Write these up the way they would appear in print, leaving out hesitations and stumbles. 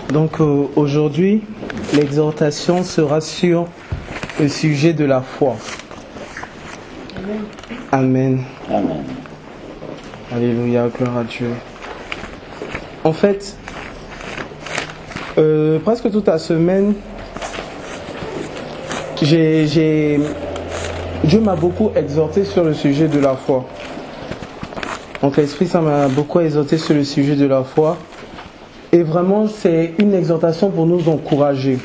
Donc aujourd'hui, l'exhortation sera sur le sujet de la foi. Amen. Amen. Alléluia, gloire à Dieu. En fait, presque toute la semaine, Dieu m'a beaucoup exhorté sur le sujet de la foi. Donc l'Esprit ça m'a beaucoup exhorté sur le sujet de la foi. Et vraiment, c'est une exhortation pour nous encourager.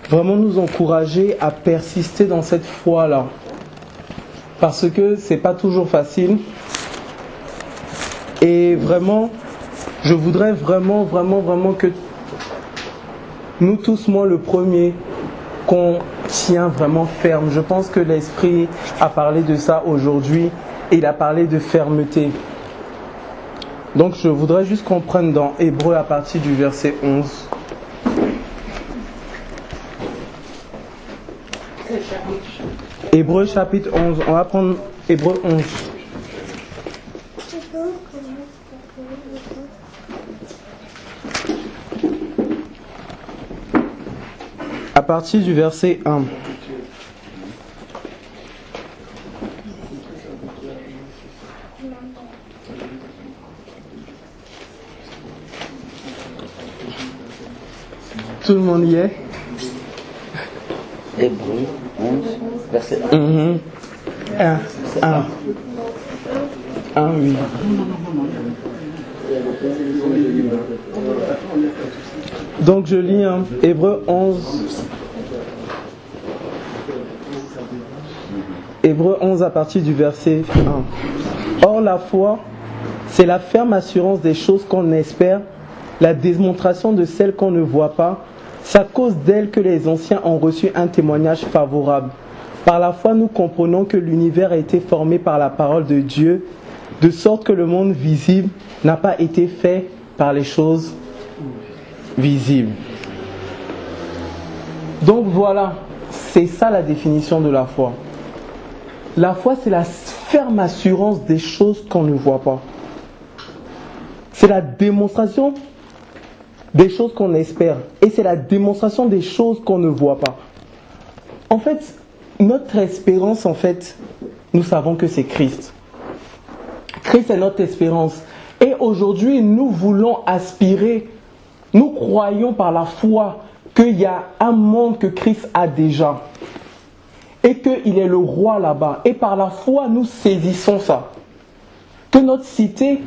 Vraiment nous encourager à persister dans cette foi-là. Parce que c'est pas toujours facile. Et vraiment, je voudrais vraiment que nous tous, moi le premier, qu'on tient vraiment ferme. Je pense que l'Esprit a parlé de ça aujourd'hui et il a parlé de fermeté. Donc je voudrais juste qu'on prenne dans Hébreux à partir du verset 11. Hébreux chapitre 11. On va prendre Hébreux 11. À partir du verset 1. Tout le monde y est? Hébreux 11, verset 1. 1, oui. Donc je lis Hébreux 11. Hébreux 11 à partir du verset 1. Or la foi, c'est la ferme assurance des choses qu'on espère, la démonstration de celles qu'on ne voit pas. C'est à cause d'elle que les anciens ont reçu un témoignage favorable. Par la foi, nous comprenons que l'univers a été formé par la parole de Dieu, de sorte que le monde visible n'a pas été fait par les choses visibles. Donc voilà, c'est ça la définition de la foi. La foi, c'est la ferme assurance des choses qu'on ne voit pas. C'est la démonstration des choses qu'on espère. Et c'est la démonstration des choses qu'on ne voit pas. En fait, notre espérance, nous savons que c'est Christ. Christ est notre espérance. Et aujourd'hui, nous voulons aspirer, nous croyons par la foi qu'il y a un monde que Christ a déjà. Et qu'il est le roi là-bas. Et par la foi, nous saisissons ça. Que notre cité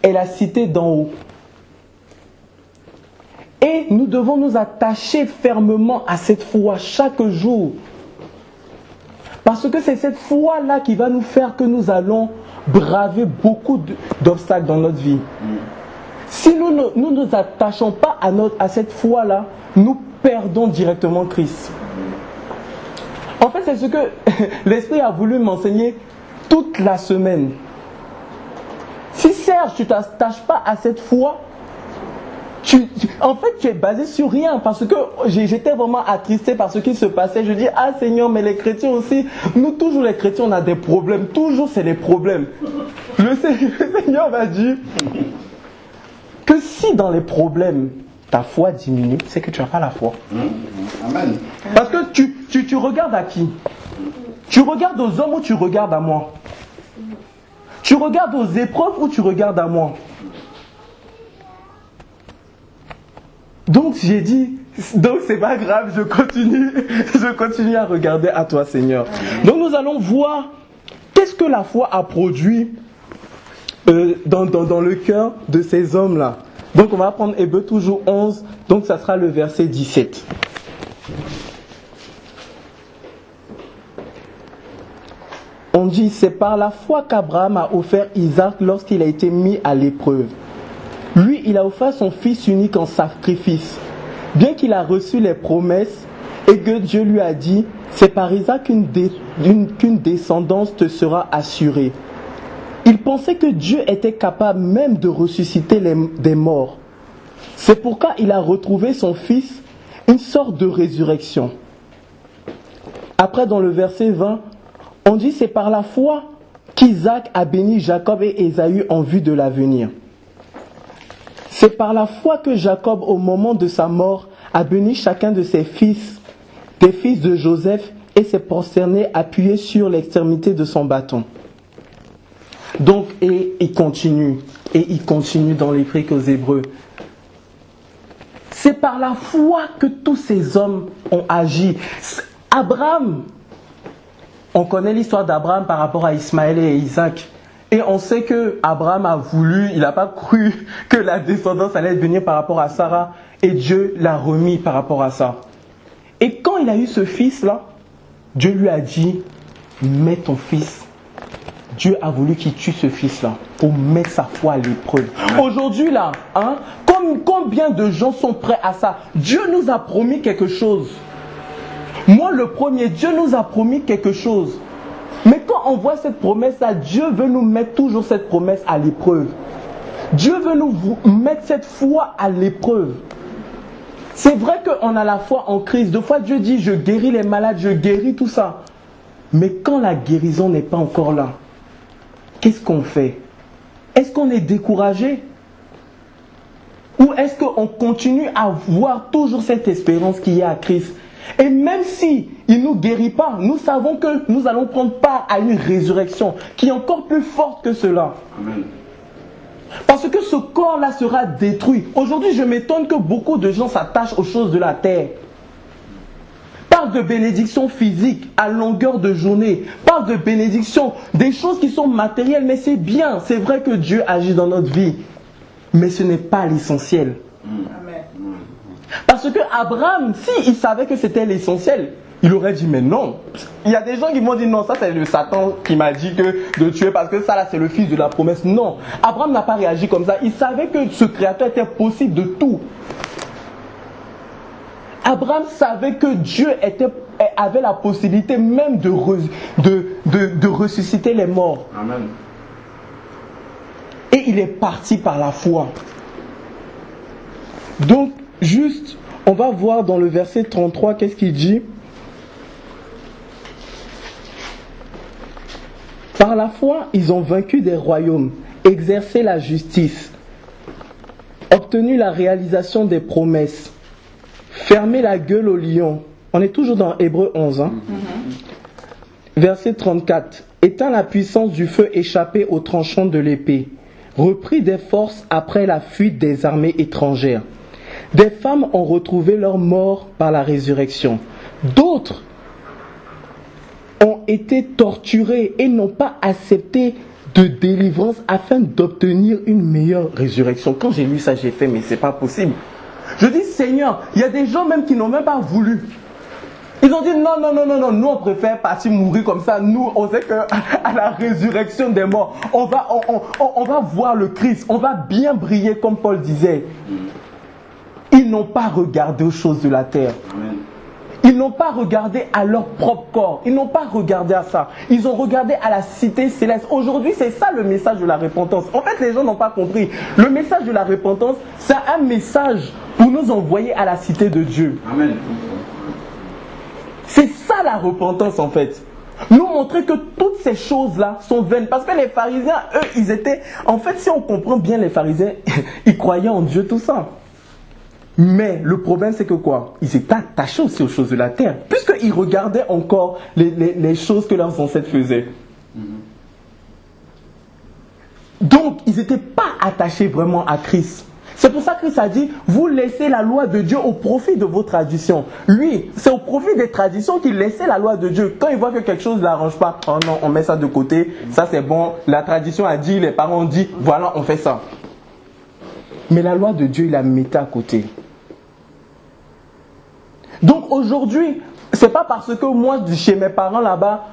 est la cité d'en haut. Et nous devons nous attacher fermement à cette foi chaque jour. Parce que c'est cette foi-là qui va nous faire que nous allons braver beaucoup d'obstacles dans notre vie. Si nous ne nous attachons pas à cette foi-là, nous perdons directement Christ. En fait, c'est ce que l'Esprit a voulu m'enseigner toute la semaine. Si Serge, tu ne t'attaches pas à cette foi, en fait, tu es basé sur rien, parce que j'étais vraiment attristé par ce qui se passait. Je dis, ah Seigneur, mais les chrétiens aussi, nous toujours les chrétiens, on a des problèmes. Toujours c'est des problèmes. Le Seigneur m'a dit que si dans les problèmes, ta foi diminue, c'est que tu n'as pas la foi. Amen. Parce que tu regardes à qui? Tu regardes aux hommes ou tu regardes à moi? Tu regardes aux épreuves ou tu regardes à moi? Donc j'ai dit, donc c'est pas grave, je continue à regarder à toi Seigneur. Donc nous allons voir qu'est-ce que la foi a produit dans le cœur de ces hommes-là. Donc on va prendre Hébreux toujours 11, donc ça sera le verset 17. On dit, c'est par la foi qu'Abraham a offert Isaac lorsqu'il a été mis à l'épreuve. Lui, il a offert son fils unique en sacrifice. Bien qu'il a reçu les promesses et que Dieu lui a dit, c'est par Isaac qu'une descendance te sera assurée. Il pensait que Dieu était capable même de ressusciter des morts. C'est pourquoi il a retrouvé son fils, une sorte de résurrection. Après, dans le verset 20, on dit, c'est par la foi qu'Isaac a béni Jacob et Ésaü en vue de l'avenir. C'est par la foi que Jacob, au moment de sa mort, a béni chacun de ses fils, des fils de Joseph, et s'est prosterné appuyé sur l'extrémité de son bâton. Donc, et il continue dans l'Épître aux Hébreux. C'est par la foi que tous ces hommes ont agi. Abraham, on connaît l'histoire d'Abraham par rapport à Ismaël et Isaac. Et on sait que Abraham a voulu, il n'a pas cru que la descendance allait venir par rapport à Sarah. Et Dieu l'a remis par rapport à ça. Et quand il a eu ce fils-là, Dieu lui a dit, mets ton fils. Dieu a voulu qu'il tue ce fils-là pour mettre sa foi à l'épreuve. Aujourd'hui là, combien de gens sont prêts à ça? Dieu nous a promis quelque chose. Moi le premier, Dieu nous a promis quelque chose. Mais quand on voit cette promesse-là, Dieu veut nous mettre toujours cette promesse à l'épreuve. Dieu veut nous mettre cette foi à l'épreuve. C'est vrai qu'on a la foi en Christ. Des fois Dieu dit, je guéris les malades, je guéris tout ça. Mais quand la guérison n'est pas encore là, qu'est-ce qu'on fait? Est-ce qu'on est découragé? Ou est-ce qu'on continue à voir toujours cette espérance qu'il y a à Christ? Et même si il ne nous guérit pas, nous savons que nous allons prendre part à une résurrection qui est encore plus forte que cela. Amen. Parce que ce corps-là sera détruit. Aujourd'hui, je m'étonne que beaucoup de gens s'attachent aux choses de la terre. Parle de bénédiction physique à longueur de journée. Parle de bénédiction, des choses qui sont matérielles, mais c'est bien. C'est vrai que Dieu agit dans notre vie. Mais ce n'est pas l'essentiel. Amen. Parce que Abraham, s'il savait que c'était l'essentiel, il aurait dit mais non. Il y a des gens qui m'ont dit non, ça c'est le Satan qui m'a dit de tuer parce que ça là c'est le fils de la promesse. Non, Abraham n'a pas réagi comme ça. Il savait que ce créateur était possible de tout. Abraham savait que Dieu avait la possibilité même de ressusciter les morts. Amen. Et il est parti par la foi. Donc, juste, on va voir dans le verset 33, qu'est-ce qu'il dit? Par la foi, ils ont vaincu des royaumes, exercé la justice, obtenu la réalisation des promesses, fermé la gueule aux lions. On est toujours dans Hébreux 11. Hein? Verset 34. Éteint la puissance du feu échappé au tranchant de l'épée, repris des forces après la fuite des armées étrangères. Des femmes ont retrouvé leur mort par la résurrection. D'autres ont été torturées et n'ont pas accepté de délivrance afin d'obtenir une meilleure résurrection. Quand j'ai lu ça, j'ai fait, mais c'est pas possible. Je dis, Seigneur, il y a des gens même qui n'ont même pas voulu. Ils ont dit, non, nous on préfère partir mourir comme ça. Nous, on sait qu'à la résurrection des morts, on va voir le Christ, on va bien briller comme Paul disait. Ils n'ont pas regardé aux choses de la terre. Amen. Ils n'ont pas regardé à leur propre corps. Ils n'ont pas regardé à ça. Ils ont regardé à la cité céleste. Aujourd'hui, c'est ça le message de la repentance. En fait, les gens n'ont pas compris. Le message de la repentance, c'est un message pour nous envoyer à la cité de Dieu. Amen. C'est ça la repentance en fait. Nous montrer que toutes ces choses-là sont vaines. Parce que les pharisiens, eux, ils étaient... En fait, si on comprend bien les pharisiens, ils croyaient en Dieu, tout ça. Mais le problème, c'est que quoi? Ils étaient attachés aussi aux choses de la terre. Puisqu'ils regardaient encore les choses que leurs ancêtres faisaient. Donc, ils n'étaient pas attachés vraiment à Christ. C'est pour ça que Christ a dit, vous laissez la loi de Dieu au profit de vos traditions. Lui, c'est au profit des traditions qu'il laissait la loi de Dieu. Quand il voit que quelque chose ne l'arrange pas, oh non, on met ça de côté, ça c'est bon, la tradition a dit, les parents ont dit, voilà, on fait ça. Mais la loi de Dieu, il la mettait à côté. Donc aujourd'hui, c'est pas parce que moi, chez mes parents là-bas,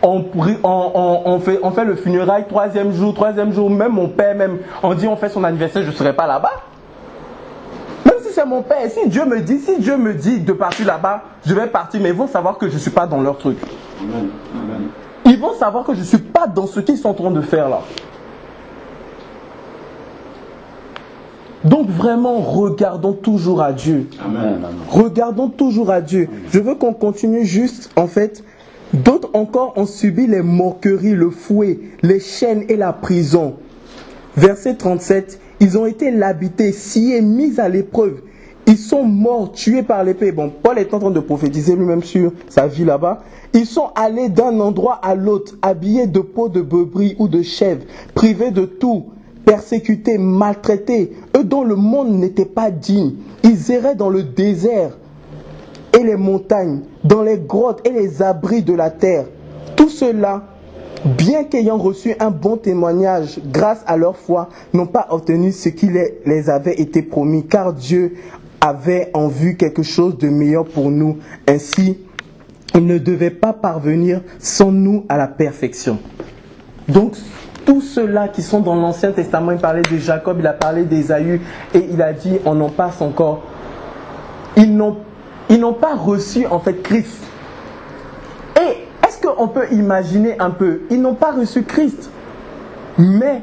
on fait le funérail, troisième jour, même mon père, on dit on fait son anniversaire, je ne serai pas là-bas. Même si c'est mon père, si Dieu me dit de partir là-bas, je vais partir, mais ils vont savoir que je ne suis pas dans leur truc. Amen. Amen. Ils vont savoir que je ne suis pas dans ce qu'ils sont en train de faire là. Donc vraiment, regardons toujours à Dieu. Amen. Regardons toujours à Dieu. Je veux qu'on continue juste, en fait. D'autres encore ont subi les moqueries, le fouet, les chaînes et la prison. Verset 37. Ils ont été labidés, sciés, mis à l'épreuve. Ils sont morts, tués par l'épée. Bon, Paul est en train de prophétiser lui-même sur sa vie là-bas. Ils sont allés d'un endroit à l'autre, habillés de peau de brebis ou de chèvre, privés de tout, persécutés, maltraités. Eux dont le monde n'était pas digne. Ils erraient dans le désert et les montagnes, dans les grottes et les abris de la terre. Tout cela, bien qu'ayant reçu un bon témoignage grâce à leur foi, n'ont pas obtenu ce qui les avait été promis, car Dieu avait en vue quelque chose de meilleur pour nous. Ainsi, il ne devait pas parvenir sans nous à la perfection. Donc, tous ceux-là qui sont dans l'Ancien Testament, il parlait de Jacob, il a parlé d'Ésaü, et il a dit, on en passe encore. Ils n'ont pas reçu en fait Christ. Et est-ce qu'on peut imaginer un peu, ils n'ont pas reçu Christ, mais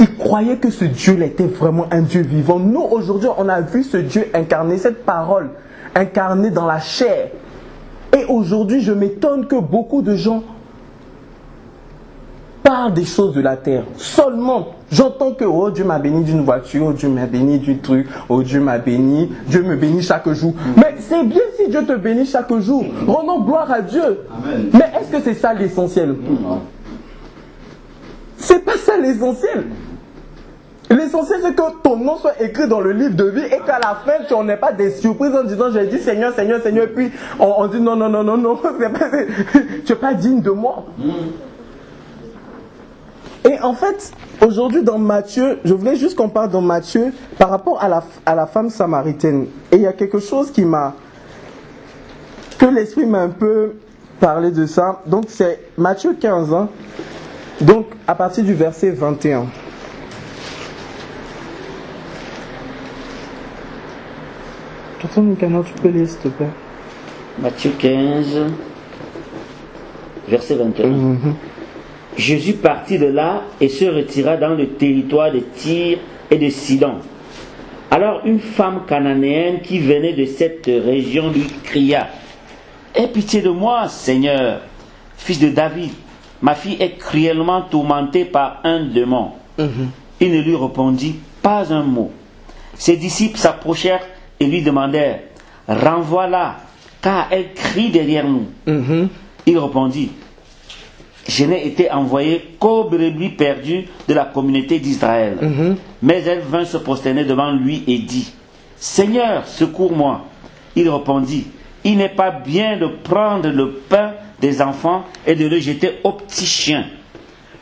ils croyaient que ce Dieu était vraiment un Dieu vivant. Nous, aujourd'hui, on a vu ce Dieu incarné, cette parole incarnée dans la chair. Et aujourd'hui, je m'étonne que beaucoup de gens parlent des choses de la terre. Seulement, j'entends que oh, Dieu m'a béni d'une voiture, oh, Dieu m'a béni du truc, oh, Dieu m'a béni, Dieu me bénit chaque jour. Mais c'est bien si Dieu te bénit chaque jour. Rendons gloire à Dieu. Amen. Mais est-ce que c'est ça l'essentiel? C'est pas ça l'essentiel. L'essentiel, c'est que ton nom soit écrit dans le livre de vie et qu'à la fin, tu n'en aies pas des surprises en disant j'ai dit Seigneur, Seigneur, Seigneur, et puis on dit non, non, non, non, non, tu n'es pas digne de moi. Et en fait, aujourd'hui dans Matthieu, je voulais juste qu'on parle dans Matthieu par rapport à la femme samaritaine. Et il y a quelque chose que l'Esprit m'a un peu parlé de ça. Donc c'est Matthieu 15, hein. Donc à partir du verset 21. Tonton Nicanor, tu peux lire s'il te plaît. Matthieu 15, verset 21. Jésus partit de là et se retira dans le territoire de Tyr et de Sidon. Alors une femme cananéenne qui venait de cette région lui cria « Aie pitié de moi, Seigneur, fils de David, ma fille est cruellement tourmentée par un démon. » Il ne lui répondit pas un mot. Ses disciples s'approchèrent et lui demandèrent « Renvoie-la, car elle crie derrière nous. » Il répondit « Je n'ai été envoyé qu'aux brebis perdues de la communauté d'Israël. » Mais elle vint se prosterner devant lui et dit « Seigneur, secours-moi. » Il répondit « Il n'est pas bien de prendre le pain des enfants et de le jeter aux petits chiens. »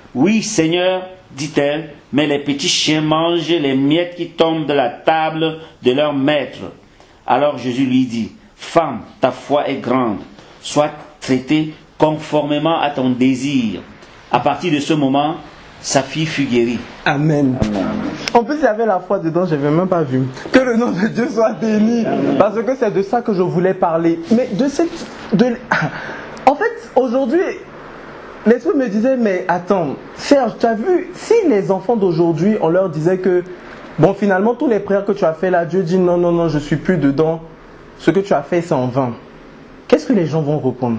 « Oui, Seigneur, dit-elle, mais les petits chiens mangent les miettes qui tombent de la table de leur maître. Alors Jésus lui dit, femme, ta foi est grande, sois traitée conformément à ton désir. À partir de ce moment, sa fille fut guérie. Amen. En plus, il y avait la foi dedans, je n'avais même pas vu. Que le nom de Dieu soit béni. Parce que c'est de ça que je voulais parler. Mais en fait, aujourd'hui, l'Esprit me disait, mais attends, Serge, tu as vu, si les enfants d'aujourd'hui, on leur disait que, bon, finalement, tous les prières que tu as fait là, Dieu dit, non, non, non, je ne suis plus dedans, ce que tu as fait, c'est en vain. Qu'est-ce que les gens vont répondre?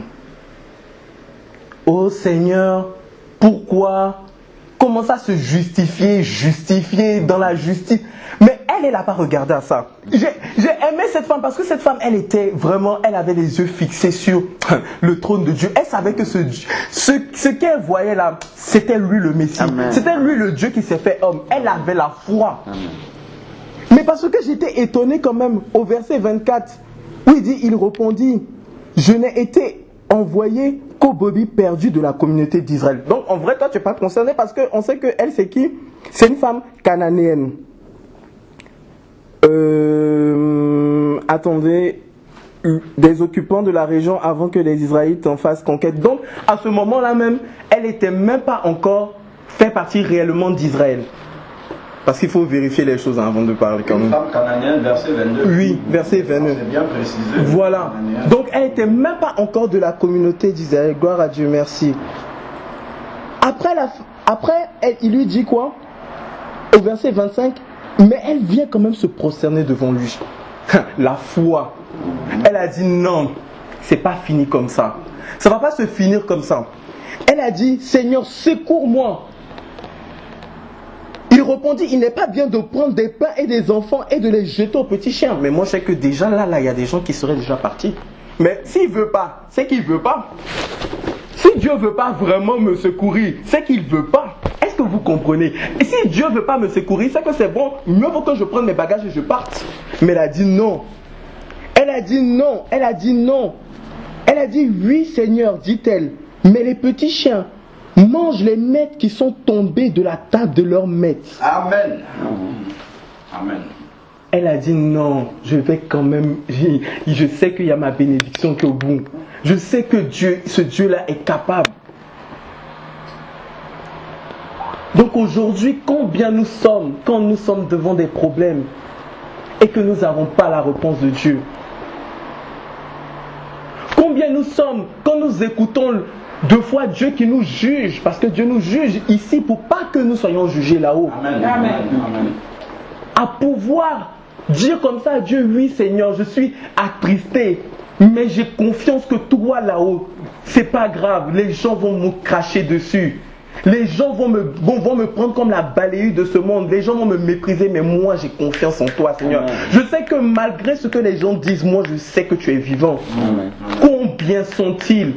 Oh Seigneur, pourquoi? Comment ça se justifier dans la justice? Mais elle n'a pas regardé à ça. J'ai aimé cette femme parce que cette femme, elle avait les yeux fixés sur le trône de Dieu. Elle savait que ce qu'elle voyait là, c'était lui le Messie. Amen. C'était lui le Dieu qui s'est fait homme. Elle avait la foi. Amen. Mais parce que j'étais étonné quand même au verset 24 où il dit, il répondit, je n'ai été envoyé qu'aux brebis perdus de la communauté d'Israël. Donc en vrai, toi tu n'es pas concerné parce qu'on sait qu'elle c'est qui? C'est une femme cananéenne. Attendez, des occupants de la région avant que les Israélites en fassent conquête. Donc à ce moment-là même, elle n'était même pas encore fait partie réellement d'Israël. Parce qu'il faut vérifier les choses avant de parler quand même. Une femme cananéenne, verset 22. Oui, verset 22. C'est bien précisé. Voilà. Donc elle n'était même pas encore de la communauté d'Israël. Gloire à Dieu, merci. Après il lui dit quoi? Au verset 25, mais elle vient quand même se prosterner devant lui. La foi. Elle a dit non, c'est pas fini comme ça. Ça va pas se finir comme ça. Elle a dit, Seigneur, secours-moi. Il répondit, il n'est pas bien de prendre des pains et des enfants et de les jeter aux petits chiens. Mais moi, je sais que déjà là, il y a des gens qui seraient déjà partis. Mais s'il ne veut pas, c'est qu'il ne veut pas. Si Dieu ne veut pas vraiment me secourir, c'est qu'il ne veut pas. Est-ce que vous comprenez? Et si Dieu ne veut pas me secourir, c'est que c'est bon, mieux vaut que je prenne mes bagages et je parte. Mais elle a dit non. Elle a dit non. Elle a dit non. Elle a dit oui, Seigneur, dit-elle. Mais les petits chiens mangent les miettes qui sont tombées de la table de leur maître. Amen. Amen. Elle a dit non, je vais quand même, je sais qu'il y a ma bénédiction qui est au bout. Je sais que Dieu, ce Dieu-là est capable. Donc aujourd'hui, combien nous sommes, quand nous sommes devant des problèmes et que nous n'avons pas la réponse de Dieu? Combien nous sommes quand nous écoutons deux fois Dieu qui nous juge, parce que Dieu nous juge ici pour pas que nous soyons jugés là-haut. Amen. Amen. Amen. À pouvoir dire comme ça à Dieu, oui Seigneur, je suis attristé, mais j'ai confiance que toi là-haut, c'est pas grave, les gens vont me cracher dessus. Les gens vont me prendre comme la balayée de ce monde. Les gens vont me mépriser, mais moi j'ai confiance en toi, Seigneur. Amen. Je sais que malgré ce que les gens disent, moi je sais que tu es vivant. Amen. Combien sont-ils?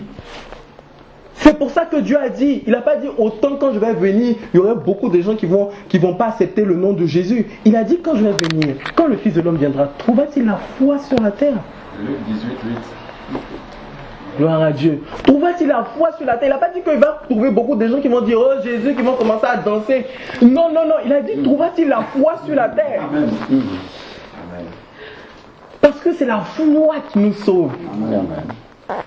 C'est pour ça que Dieu a dit, il n'a pas dit autant quand je vais venir, il y aurait beaucoup de gens qui vont pas accepter le nom de Jésus. Il a dit quand je vais venir, quand le Fils de l'homme viendra, trouvera-t-il la foi sur la terre? Luc 18, 8. Gloire à Dieu. Trouvera-t-il la foi sur la terre? Il n'a pas dit qu'il va trouver beaucoup de gens qui vont dire oh Jésus, qui vont commencer à danser. Non, non, non. Il a dit trouvera-t-il la foi sur la terre? Amen. Amen. Parce que c'est la foi qui nous sauve. Amen.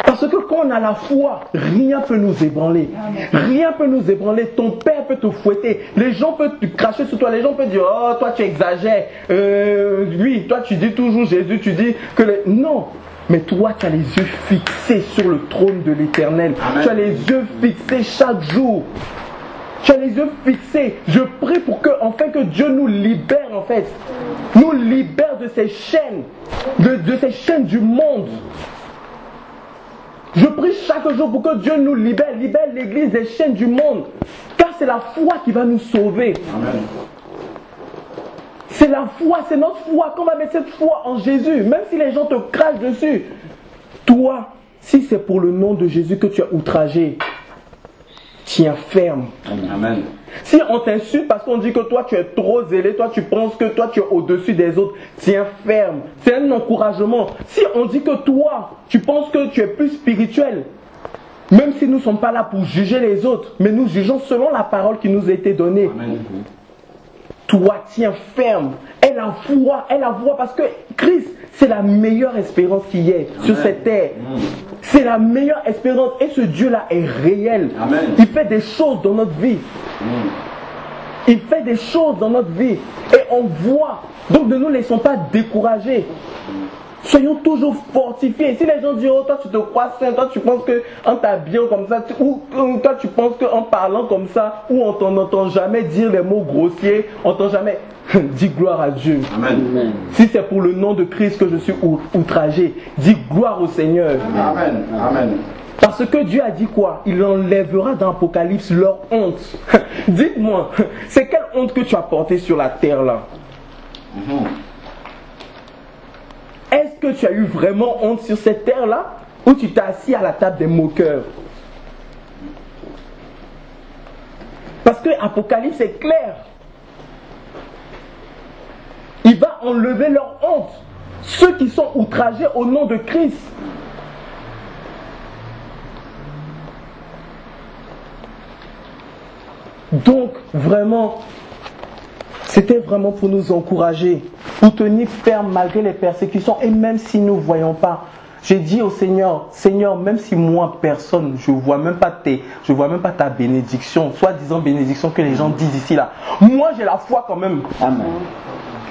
Parce que quand on a la foi, rien ne peut nous ébranler. Rien ne peut nous ébranler. Ton père peut te fouetter. Les gens peuvent te cracher sur toi. Les gens peuvent dire oh toi tu exagères. Oui, toi tu dis toujours Jésus, tu dis que les... Non. Mais toi, tu as les yeux fixés sur le trône de l'Éternel. Tu as les yeux fixés chaque jour. Tu as les yeux fixés. Je prie pour que, enfin, que Dieu nous libère, en fait. Nous libère de ces chaînes, de ces chaînes du monde. Je prie chaque jour pour que Dieu nous libère l'Église des chaînes du monde. Car c'est la foi qui va nous sauver. Amen. C'est la foi, c'est notre foi. Qu'on va mettre cette foi en Jésus. Même si les gens te crachent dessus. Toi, si c'est pour le nom de Jésus que tu as outragé, tiens ferme. Amen. Si on t'insulte parce qu'on dit que toi tu es trop zélé, toi tu penses que toi tu es au-dessus des autres, tiens ferme. C'est un encouragement. Si on dit que toi, tu penses que tu es plus spirituel, même si nous ne sommes pas là pour juger les autres, mais nous jugeons selon la parole qui nous a été donnée. Amen. Toi, tiens ferme. Elle a foi parce que Christ, c'est la meilleure espérance qu'il y ait sur cette terre. C'est la meilleure espérance et ce Dieu-là est réel. Amen. Il fait des choses dans notre vie. Il fait des choses dans notre vie et on voit. Donc ne nous laissons pas décourager. Soyons toujours fortifiés. Si les gens disent, oh toi tu te crois saint, toi tu penses qu'en t'habillant comme ça, ou toi tu penses qu'en parlant comme ça, ou on t'entend jamais dire les mots grossiers, on t'entend jamais, dis gloire à Dieu. Amen. Si c'est pour le nom de Christ que je suis outragé, dis gloire au Seigneur. Amen. Amen. Parce que Dieu a dit quoi? Il enlèvera dans l'Apocalypse leur honte. Dites-moi, c'est quelle honte que tu as portée sur la terre là? Est-ce que tu as eu vraiment honte sur cette terre-là ou tu t'es assis à la table des moqueurs? Parce que Apocalypse est clair. Il va enlever leur honte. Ceux qui sont outragés au nom de Christ. Donc, vraiment, c'était vraiment pour nous encourager, pour tenir ferme malgré les persécutions et même si nous ne voyons pas. J'ai dit au Seigneur, Seigneur, même si moi, personne, je ne vois même pas ta bénédiction, soi-disant bénédiction que les gens disent ici là. Moi, j'ai la foi quand même. Amen.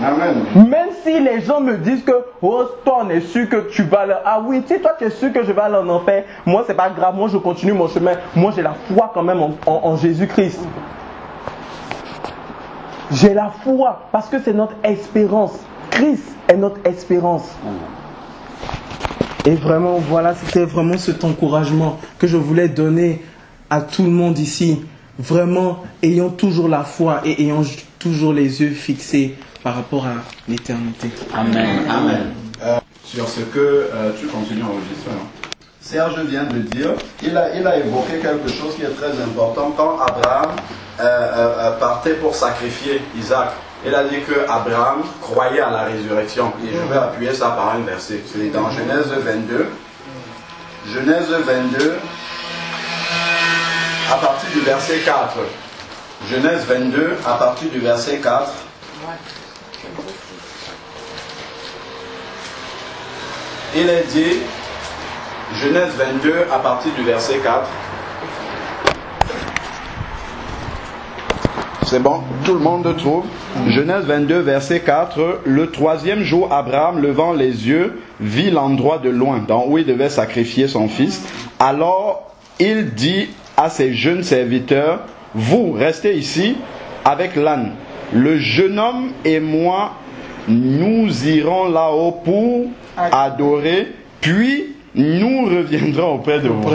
Amen. Même si les gens me disent que, oh, toi, on est sûr que tu vas aller. Ah oui, tu sais, toi, tu es sûr que je vais aller en enfer. Moi, c'est pas grave, moi, je continue mon chemin. Moi, j'ai la foi quand même en Jésus-Christ. J'ai la foi parce que c'est notre espérance. Christ est notre espérance. Et vraiment, voilà, c'était vraiment cet encouragement que je voulais donner à tout le monde ici. Vraiment, ayant toujours la foi et ayant toujours les yeux fixés par rapport à l'éternité. Amen. Amen. Sur ce que tu continues à enregistrer. Serge vient de dire, il a évoqué quelque chose qui est très important. Quand Abraham partait pour sacrifier Isaac, il a dit que Abraham croyait à la résurrection. Et je vais appuyer ça par un verset. C'est dans Genèse 22. Genèse 22, à partir du verset 4. Genèse 22, à partir du verset 4. Il est dit, Genèse 22, à partir du verset 4. C'est bon, tout le monde trouve. Genèse 22, verset 4. Le troisième jour, Abraham, levant les yeux, vit l'endroit de loin, dans où il devait sacrifier son fils. Alors, il dit à ses jeunes serviteurs, vous restez ici avec l'âne. Le jeune homme et moi, nous irons là-haut pour adorer, puis nous reviendrons auprès de vous.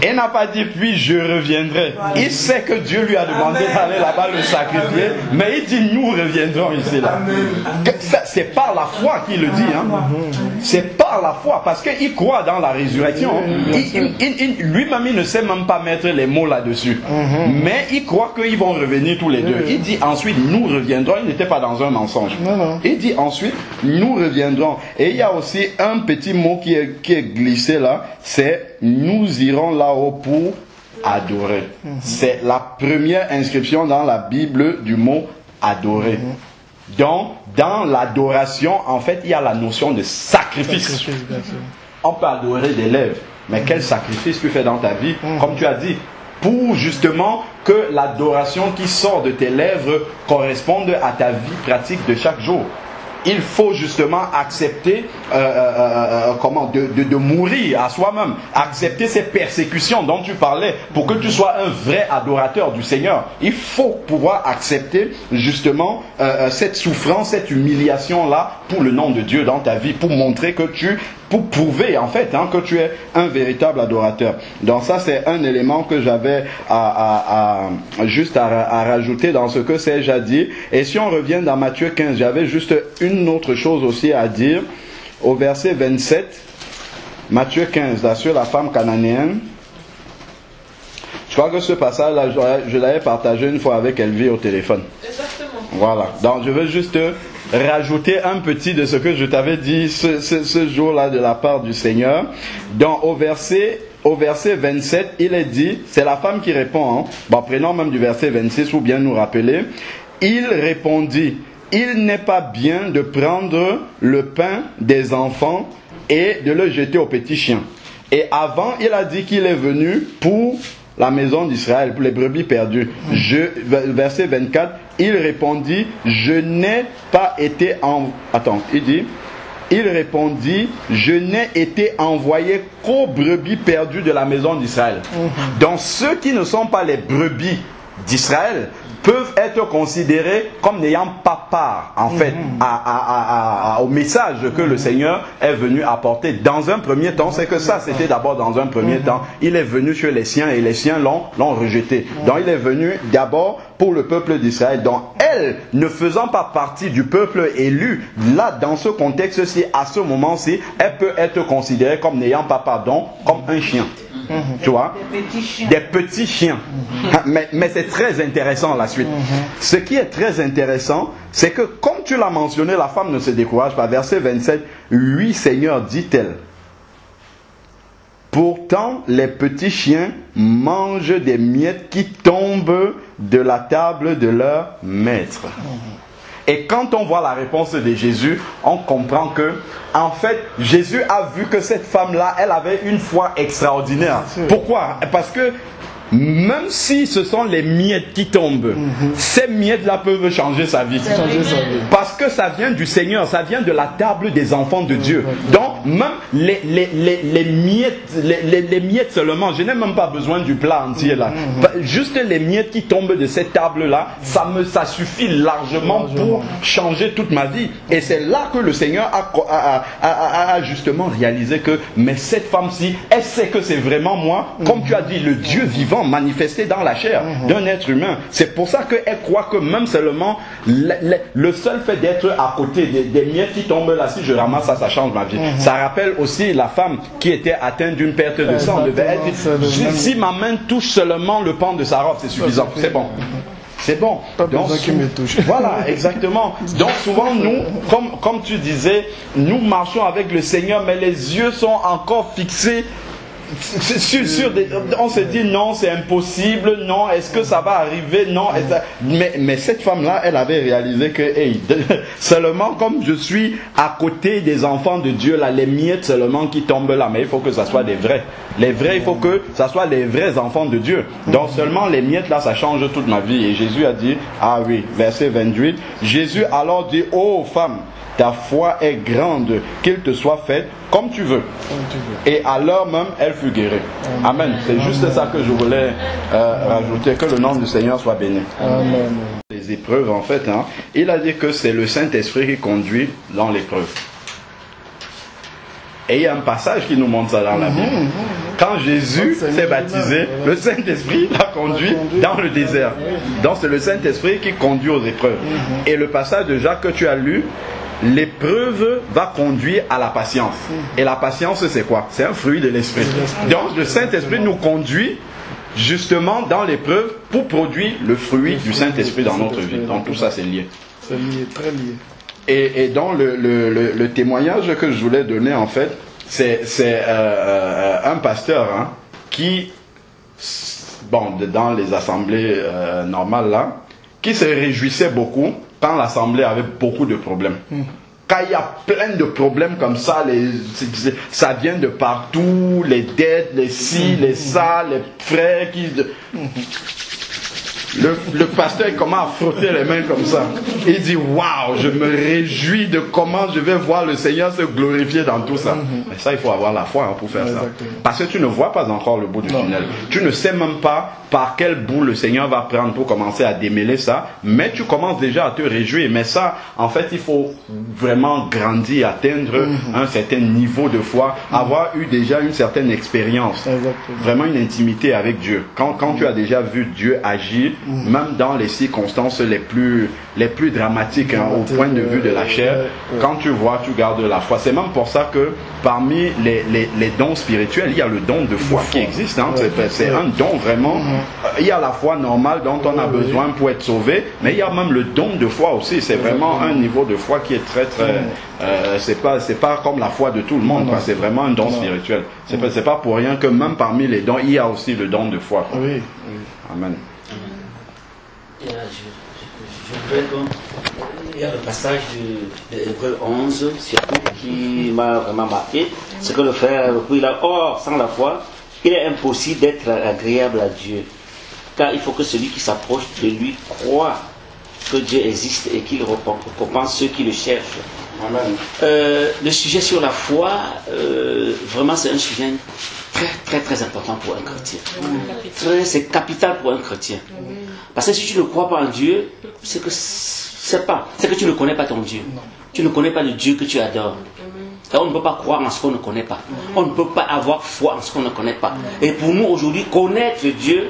Il n'a pas dit puis je reviendrai. Il sait que Dieu lui a demandé d'aller là-bas le sacrifier, mais il dit nous reviendrons ici là. C'est par la foi qu'il le dit. C'est par la foi, parce qu'il croit dans la résurrection. Lui-même il ne sait même pas mettre les mots là-dessus. Mais il croit qu'ils vont revenir tous les deux. Il dit ensuite nous reviendrons. Il n'était pas dans un mensonge. Il dit ensuite nous reviendrons. Et il y a aussi un petit mot qui est glissé là, c'est nous irons là-haut pour adorer. C'est la première inscription dans la Bible du mot adorer. Donc, dans l'adoration, en fait, il y a la notion de sacrifice. On peut adorer des lèvres, mais quel sacrifice tu fais dans ta vie, comme tu as dit, pour justement que l'adoration qui sort de tes lèvres corresponde à ta vie pratique de chaque jour. Il faut justement accepter de mourir à soi-même, accepter ces persécutions dont tu parlais pour que tu sois un vrai adorateur du Seigneur. Il faut pouvoir accepter justement cette souffrance, cette humiliation-là pour le nom de Dieu dans ta vie, pour montrer que pour prouver en fait que tu es un véritable adorateur. Donc ça c'est un élément que j'avais à rajouter dans ce que Serge a dit. Et si on revient dans Matthieu 15, j'avais juste une autre chose aussi à dire. Au verset 27, Matthieu 15, là, sur la femme cananéenne. Je crois que ce passage-là, je l'avais partagé une fois avec Elvie au téléphone. Exactement. Voilà. Donc je veux juste rajouter un petit de ce que je t'avais dit ce jour-là de la part du Seigneur. Donc au verset 27, il est dit, c'est la femme qui répond. Bon, prenons même du verset 26 ou bien nous rappeler. Il répondit, il n'est pas bien de prendre le pain des enfants et de le jeter aux petits chiens. Et avant, il a dit qu'il est venu pour la maison d'Israël, pour les brebis perdues. Verset 24, il répondit, je n'ai pas été il répondit, je n'ai été envoyé qu'aux brebis perdues de la maison d'Israël. Donc ceux qui ne sont pas les brebis d'Israël peuvent être considérés comme n'ayant pas part en fait au message que le Seigneur est venu apporter. Dans un premier temps, c'est que ça c'était d'abord dans un premier temps. Il est venu chez les siens et les siens l'ont rejeté. Donc il est venu d'abord pour le peuple d'Israël. Donc elle, ne faisant pas partie du peuple élu, là dans ce contexte-ci, à ce moment-ci, elle peut être considérée comme n'ayant pas pardon, comme un chien. Tu vois, des petits chiens. Mais c'est très intéressant la suite. Ce qui est très intéressant, c'est que comme tu l'as mentionné, la femme ne se décourage pas. Verset 27, oui Seigneur, dit-elle. Pourtant, les petits chiens mangent des miettes qui tombent de la table de leur maître. Et quand on voit la réponse de Jésus, on comprend que, en fait, Jésus a vu que cette femme-là, elle avait une foi extraordinaire. Pourquoi? Parce que même si ce sont les miettes qui tombent, ces miettes-là peuvent changer sa vie. Parce que ça vient du Seigneur, ça vient de la table des enfants de Dieu. Donc, même les miettes seulement, je n'ai même pas besoin du plat entier là. Juste les miettes qui tombent de cette table-là, ça suffit largement pour changer toute ma vie. Et c'est là que le Seigneur a justement réalisé que, mais cette femme-ci, elle sait que c'est vraiment moi, comme tu as dit, le Dieu vivant vivant, manifesté dans la chair d'un être humain. C'est pour ça qu'elle croit que même seulement le seul fait d'être à côté des miettes qui tombent là, si je ramasse ça, ça change ma vie. Ça rappelle aussi la femme qui était atteinte d'une perte de sang. Elle dit, si ma main touche seulement le pan de sa robe, c'est suffisant, c'est bon. C'est bon. Pas besoin qu'il me touche. Voilà, exactement. Donc souvent nous, comme tu disais, nous marchons avec le Seigneur, mais les yeux sont encore fixés sur on se dit non, c'est impossible, non, est-ce que ça va arriver, non, mais cette femme-là, elle avait réalisé que seulement comme je suis à côté des enfants de Dieu, là, les miettes seulement qui tombent là, mais il faut que ça soit des vrais. Les vrais, il faut que ça soit les vrais enfants de Dieu. Donc seulement les miettes là, ça change toute ma vie. Et Jésus a dit, ah oui, verset 28, Jésus alors dit, ô femme, ta foi est grande, qu'il te soit fait comme tu veux. Et à l'heure même, elle fut guérie. Amen. C'est juste ça que je voulais rajouter, que le nom du Seigneur soit béni. Amen. Les épreuves, en fait, il a dit que c'est le Saint-Esprit qui conduit dans l'épreuve. Et il y a un passage qui nous montre ça dans la Bible. Quand Jésus s'est baptisé, le Saint-Esprit l'a conduit dans le désert. Donc c'est le Saint-Esprit qui conduit aux épreuves. Et le passage de Jacques que tu as lu, l'épreuve va conduire à la patience. Et la patience, c'est quoi? C'est un fruit de l'esprit. Donc le Saint-Esprit nous conduit justement dans l'épreuve pour produire le fruit du Saint-Esprit dans notre vie. Donc tout ça, c'est lié. C'est lié, très lié. Et donc le témoignage que je voulais donner, en fait, c'est un pasteur qui, bon, dans les assemblées normales là, qui se réjouissait beaucoup quand l'assemblée avait beaucoup de problèmes. Quand il y a plein de problèmes comme ça, ça vient de partout, les dettes, les ci, les ça, les frères qui... Le pasteur il commence à frotter les mains comme ça. Il dit, waouh, je me réjouis de comment je vais voir le Seigneur se glorifier dans tout ça. Mais ça, il faut avoir la foi pour faire ça. Parce que tu ne vois pas encore le bout du tunnel. Tu ne sais même pas par quel bout le Seigneur va prendre pour commencer à démêler ça. Mais tu commences déjà à te réjouir. Mais ça, en fait, il faut vraiment grandir, atteindre un certain niveau de foi, avoir eu déjà une certaine expérience. Vraiment une intimité avec Dieu. Quand tu as déjà vu Dieu agir, même dans les circonstances les plus dramatiques, au point de vue de la chair, quand tu vois, tu gardes la foi. C'est même pour ça que parmi les dons spirituels, il y a le don de foi qui existe. C'est un don vraiment. Il y a la foi normale dont on a besoin pour être sauvé, mais il y a même le don de foi aussi. C'est vraiment un niveau de foi qui est très c'est pas comme la foi de tout le monde. C'est vraiment un don spirituel. C'est pas pour rien que même parmi les dons, il y a aussi le don de foi. Amen. Il y a le passage de Hébreux 11, surtout, qui m'a vraiment marqué. C'est que le frère, il a, or, sans la foi, il est impossible d'être agréable à Dieu. Car il faut que celui qui s'approche de lui croit que Dieu existe et qu'il récompense ceux qui le cherchent. Amen. Le sujet sur la foi, vraiment c'est un sujet très important pour un chrétien. C'est capital pour un chrétien. Parce que si tu ne crois pas en Dieu, c'est que tu ne connais pas ton Dieu. Tu ne connais pas le Dieu que tu adores. Et on ne peut pas croire en ce qu'on ne connaît pas. On ne peut pas avoir foi en ce qu'on ne connaît pas. Et pour nous aujourd'hui, connaître Dieu,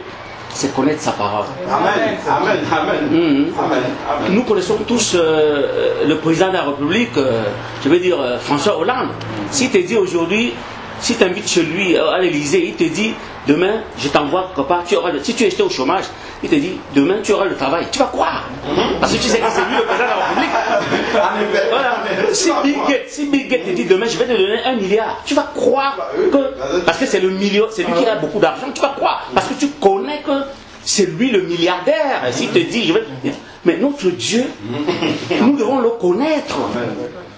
c'est connaître sa parole. Amen. Amen. Amen. Amen. Nous connaissons tous le président de la République, je veux dire François Hollande. S'il te dit aujourd'hui, si tu invites chez lui à l'Élysée, il te dit demain je t'envoie quelque part, si tu étais au chômage, il te dit demain tu auras le travail. Tu vas croire. Parce que tu sais que c'est lui le président de la République. Voilà. Si Bill Gates te dit demain je vais te donner 1 milliard, tu vas croire que, parce que c'est le million, c'est lui qui a beaucoup d'argent, tu vas croire. Parce que tu connais que c'est lui le milliardaire. S'il te dit je vais... Mais notre Dieu, nous devons le connaître.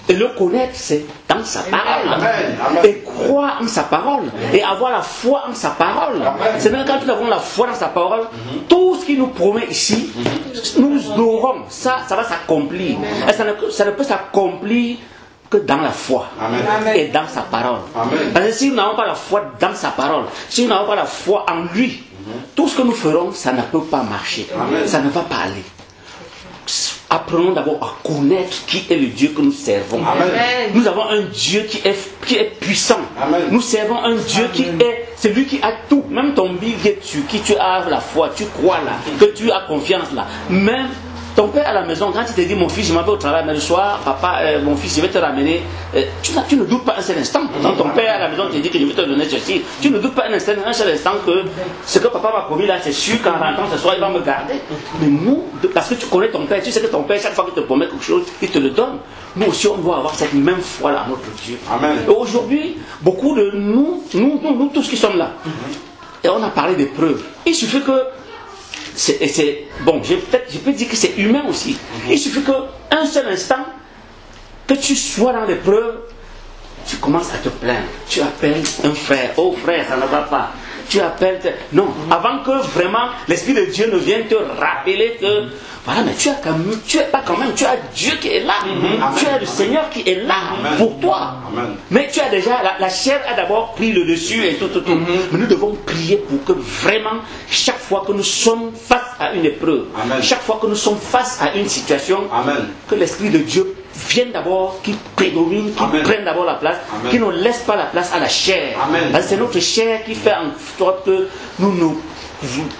Et le connaître, c'est dans sa parole. Et croire en sa parole. Et avoir la foi en sa parole. C'est même quand nous avons la foi dans sa parole, tout ce qu'il nous promet ici, nous aurons. Ça va s'accomplir. Et ça ne peut s'accomplir que dans la foi. Et dans sa parole. Parce que si nous n'avons pas la foi dans sa parole, si nous n'avons pas la foi en lui, tout ce que nous ferons, ça ne peut pas marcher. Ça ne va pas aller. apprenons d'abord à connaître qui est le Dieu que nous servons. Amen. Nous avons un Dieu qui est puissant. Amen. Nous servons un Dieu qui est celui qui a tout. Même ton billet sur qui tu as la foi, tu crois là, que tu as confiance là. Même ton père à la maison, quand il te dit mon fils, je m'en vais au travail, mais le soir, papa, mon fils, je vais te ramener. Tu ne doutes pas un seul instant. Quand ton père à la maison te dit que je vais te donner ceci, tu ne doutes pas un seul instant que ce que papa m'a promis là, c'est sûr qu'en rentrant ce soir, il va me garder. Mais nous, parce que tu connais ton père, tu sais que ton père, chaque fois qu'il te promet quelque chose, il te le donne. Nous aussi, on doit avoir cette même foi là, notre Dieu. Amen. Et aujourd'hui, beaucoup de nous tous qui sommes là, et on a parlé des preuves. Il suffit que bon, je peux dire que c'est humain aussi. Il suffit qu'un seul instant, que tu sois dans l'épreuve, tu commences à te plaindre. Tu appelles un frère, oh frère, ça ne va pas. Tu appelles. Non, avant que vraiment l'Esprit de Dieu ne vienne te rappeler que voilà, mais tu as Dieu qui est là. Tu as le Seigneur qui est là pour toi. Amen. Mais tu as déjà, la chair a d'abord pris le dessus et tout. Mais nous devons prier pour que vraiment, chaque fois que nous sommes face à une épreuve, Amen. chaque fois que nous sommes face à une situation, Amen. que l'Esprit de Dieu vienne d'abord, qu'il prédomine, qu'il Amen. prenne d'abord la place, Amen. qu'il ne laisse pas la place à la chair. Amen. Parce que c'est notre chair qui fait en sorte que nous ne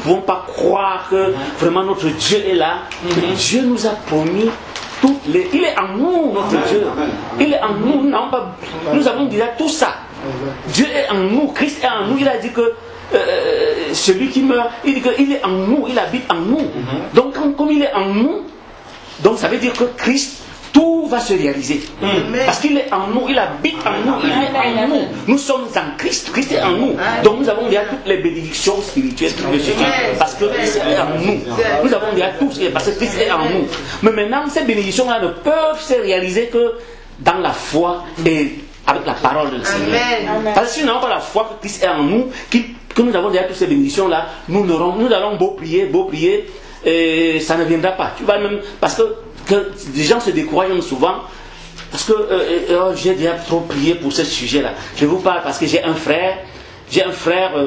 pouvons pas croire que vraiment notre Dieu est là. Dieu nous a promis toutes les... Il est en nous, notre Amen. Dieu. Amen. Il est en nous. Nous avons déjà tout ça. Dieu est en nous. Christ est en nous. Il a dit que celui qui meurt, il dit qu'il est en nous. Il habite en nous. Donc comme il est en nous, donc ça veut dire que Christ, tout va se réaliser. Parce qu'il est en nous, il habite en nous, il est en nous. Nous sommes en Christ, Christ est en nous. Donc nous avons déjà toutes les bénédictions spirituelles qui le suivent. Parce que Christ est en nous. Nous avons déjà tout, parce que Christ est en nous. Mais maintenant, ces bénédictions-là ne peuvent se réaliser que dans la foi et avec la parole de Seigneur. Parce que si nous n'avons pas la foi que Christ est en nous, que nous avons déjà toutes ces bénédictions-là, nous allons beau prier, et ça ne viendra pas. Tu vas même, parce que les gens se découragent souvent parce que j'ai déjà trop prié pour ce sujet-là. Je vous parle parce que j'ai un frère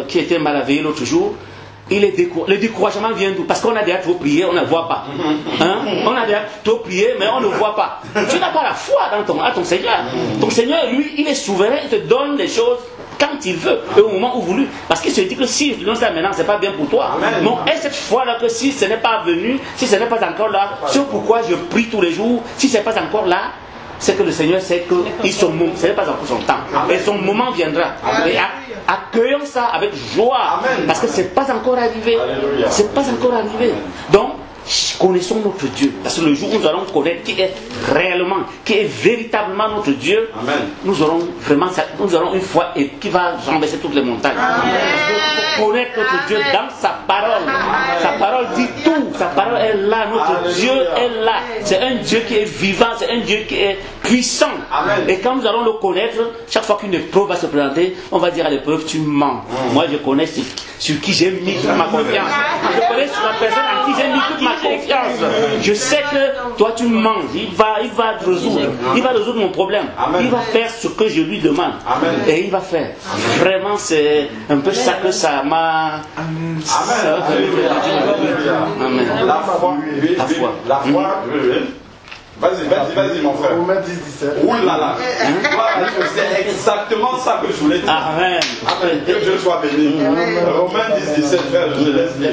qui était mal réveillé l'autre jour. Le découragement vient d'où? Parce qu'on a déjà trop prié, on ne voit pas. Hein? On a déjà trop prié, mais on ne voit pas. Tu n'as pas la foi à ton Seigneur. Ton Seigneur, lui, il est souverain, il te donne les choses quand il veut et au moment où voulu. Parce qu'il se dit que si tu donnes ça maintenant, c'est pas bien pour toi. Non, et cette foi-là que si ce n'est pas venu, si ce n'est pas encore là, c'est pourquoi je prie tous les jours, si ce n'est pas encore là, c'est que le Seigneur sait que ce n'est pas encore son temps. Et son moment viendra. Et accueillons ça avec joie. Parce que ce n'est pas encore arrivé. C'est pas encore arrivé. Donc, connaissons notre Dieu. Parce que le jour où nous allons connaître qui est réellement, qui est véritablement notre Dieu, nous aurons vraiment une foi qui va renverser toutes les montagnes. Il faut connaître notre Dieu dans sa parole. Sa parole dit tout. Sa parole est là. Notre Dieu est là. C'est un Dieu qui est vivant. C'est un Dieu qui est puissant. Et quand nous allons le connaître, chaque fois qu'une épreuve va se présenter, on va dire à l'épreuve, tu mens. Moi, je connais sur qui j'ai mis toute ma confiance. Je connais sur la personne en qui j'ai mis toute ma confiance. Je sais que toi, tu mens. Il va te résoudre. Il va résoudre mon problème. Il va faire ce que je lui demande. Et il va faire. Vraiment, c'est un peu ça que ça m'a... Amen. La foi. La foi. Vas-y, mon frère. Romains 10, 17. Ouh là là. C'est exactement ça que je voulais dire. Amen. Amen. Que Dieu soit béni. Romains 10, 17, frère, je laisse dire.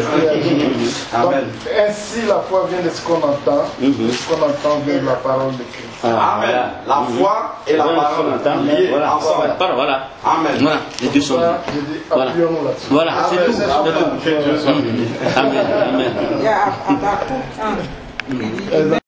Amen. Ainsi, la foi vient de ce qu'on entend. Ce qu'on entend vient de la parole de Christ. Amen. La foi et la parole liées ensemble. Voilà. Amen. Voilà, les deux sont liés. Je dis, appuyons-nous là-dessus. Voilà, c'est tout. Que Dieu soit béni. Amen. Amen.